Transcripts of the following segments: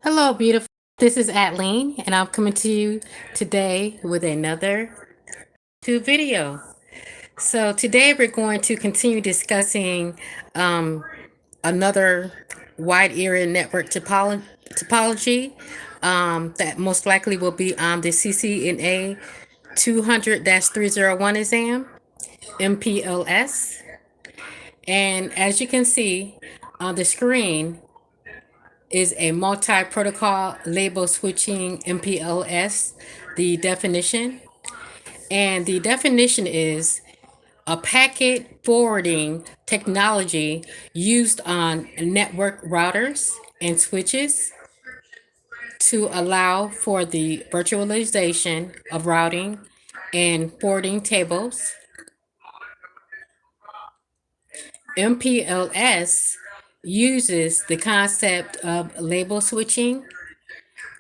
Hello, beautiful. This is Atleen, and I'm coming to you today with another video. So today we're going to continue discussing um, another wide area network topology that most likely will be on the CCNA 200-301 exam, Mpls. And as you can see on the screen, is a multi-protocol label switching MPLS, the definition. And the definition is a packet forwarding technology used on network routers and switches to allow for the virtualization of routing and forwarding tables. MPLS uses the concept of label switching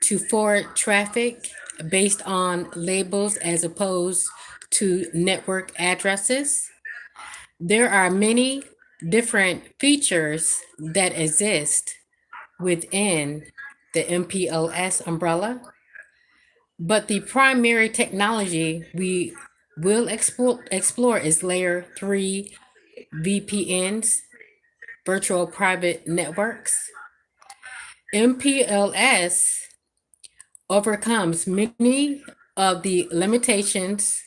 to forward traffic based on labels as opposed to network addresses. There are many different features that exist within the MPLS umbrella, but the primary technology we will explore is layer 3 VPNs, virtual private networks. MPLS overcomes many of the limitations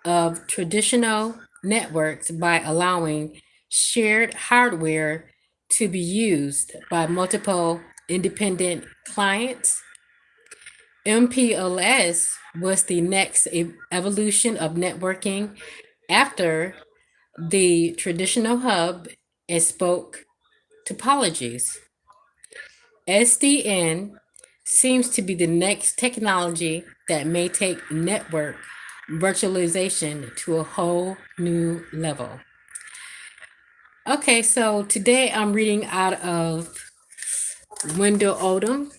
of traditional networks by allowing shared hardware to be used by multiple independent clients. MPLS was the next evolution of networking after the traditional hub and spoke topologies. SDN seems to be the next technology that may take network virtualization to a whole new level. Okay, so today I'm reading out of Window Odom,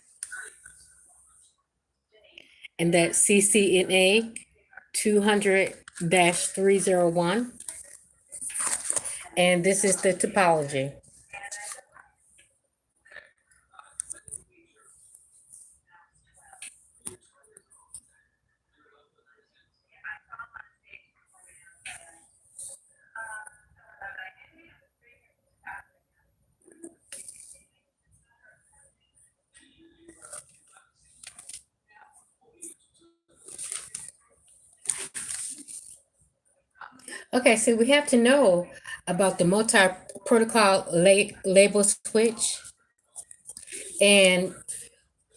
and that's CCNA 200-301. And this is the topology. Okay, so we have to know about the multi-protocol label switch. And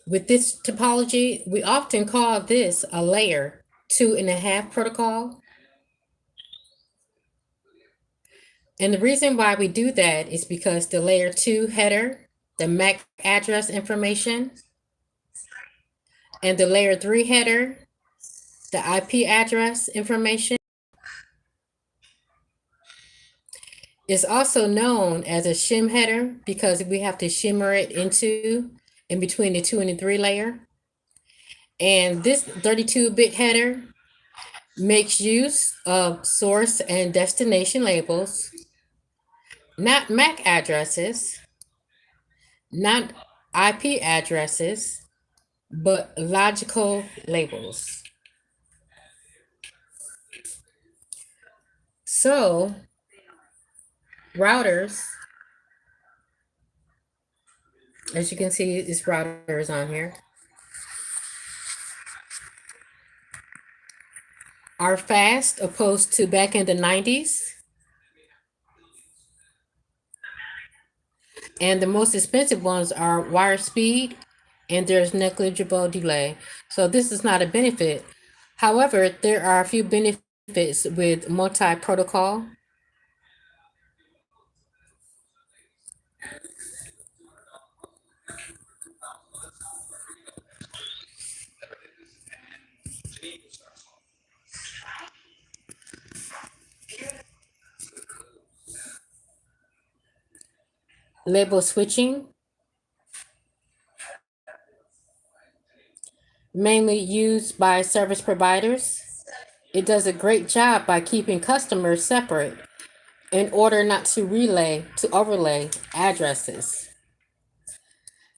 with this topology, we often call this a layer 2.5 protocol. And the reason why we do that is because the layer 2 header, the MAC address information, and the layer 3 header, the IP address information, is also known as a shim header because we have to shimmer it in between the 2 and the 3 layer. And this 32-bit header makes use of source and destination labels, not MAC addresses, not IP addresses, but logical labels. So routers, as you can see, this router is on here, are fast opposed to back in the 90s. And the most expensive ones are wire speed, and there's negligible delay. So this is not a benefit. However, there are a few benefits with multi-protocol. Label switching, mainly used by service providers. It does a great job by keeping customers separate in order not to overlay addresses.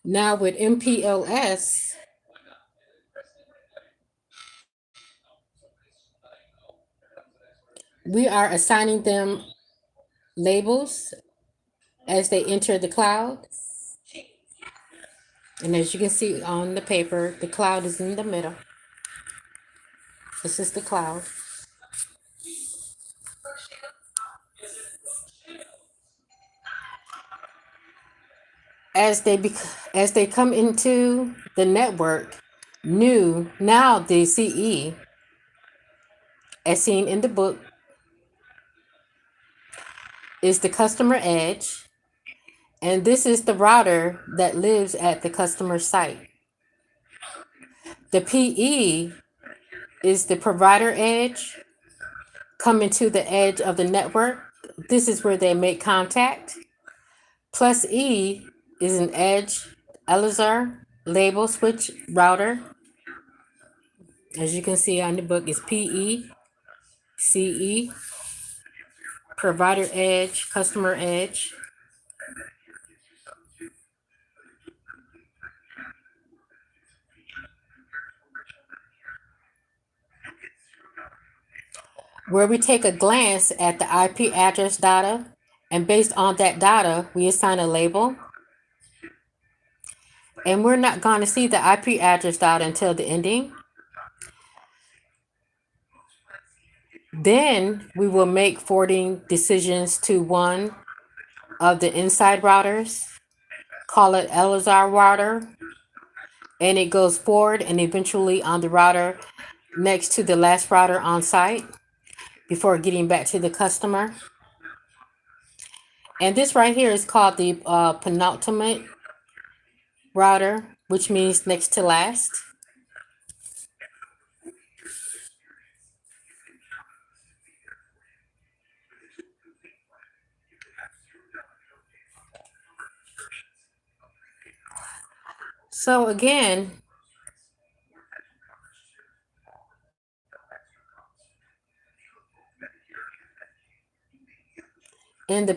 Now with Mpls, we are assigning them labels as they enter the cloud. And as you can see on the paper, the cloud is in the middle. This is the cloud. As they come into the network, now the CE, as seen in the book, is the customer edge, and this is the router that lives at the customer site. The PE is the provider edge coming to the edge of the network. This is where they make contact. Plus E is an edge Elazar label switch router. As you can see on the book, is PE, CE, provider edge, customer edge. Where we take a glance at the IP address data, and based on that data, we assign a label. And we're not going to see the IP address data until the ending. Then we will make forwarding decisions to one of the inside routers, call it Elazar router, and it goes forward and eventually on the router next to the last router on site before getting back to the customer. And this right here is called the penultimate router, which means next to last. So again, in the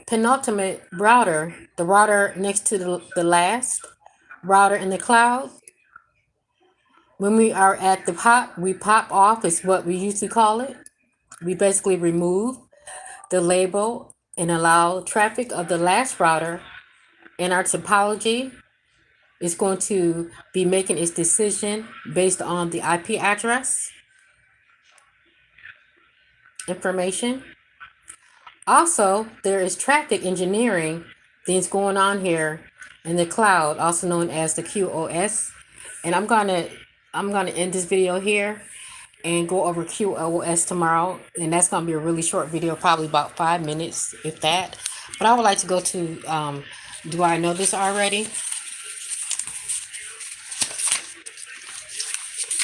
penultimate router, the router next to the last router in the cloud, when we are at the pop, we pop off is what we usually call it. We basically remove the label and allow traffic of the last router in our topology is going to be making its decision based on the IP address information. Also, there is traffic engineering things going on here in the cloud, also known as the QoS. And I'm gonna end this video here and go over QoS tomorrow. And that's gonna be a really short video, probably about 5 minutes, if that. But I would like to go to do I know this already?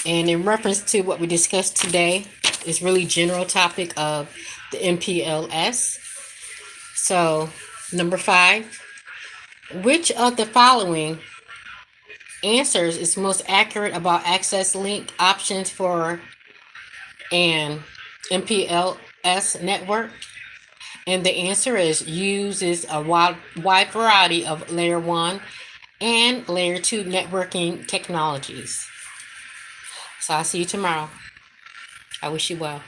And in reference to what we discussed today, it's really general topic of the Mpls. So, number 5, which of the following answers is most accurate about access link options for an Mpls network? And the answer is uses a wide variety of layer 1 and layer 2 networking technologies. So I'll see you tomorrow. I wish you well.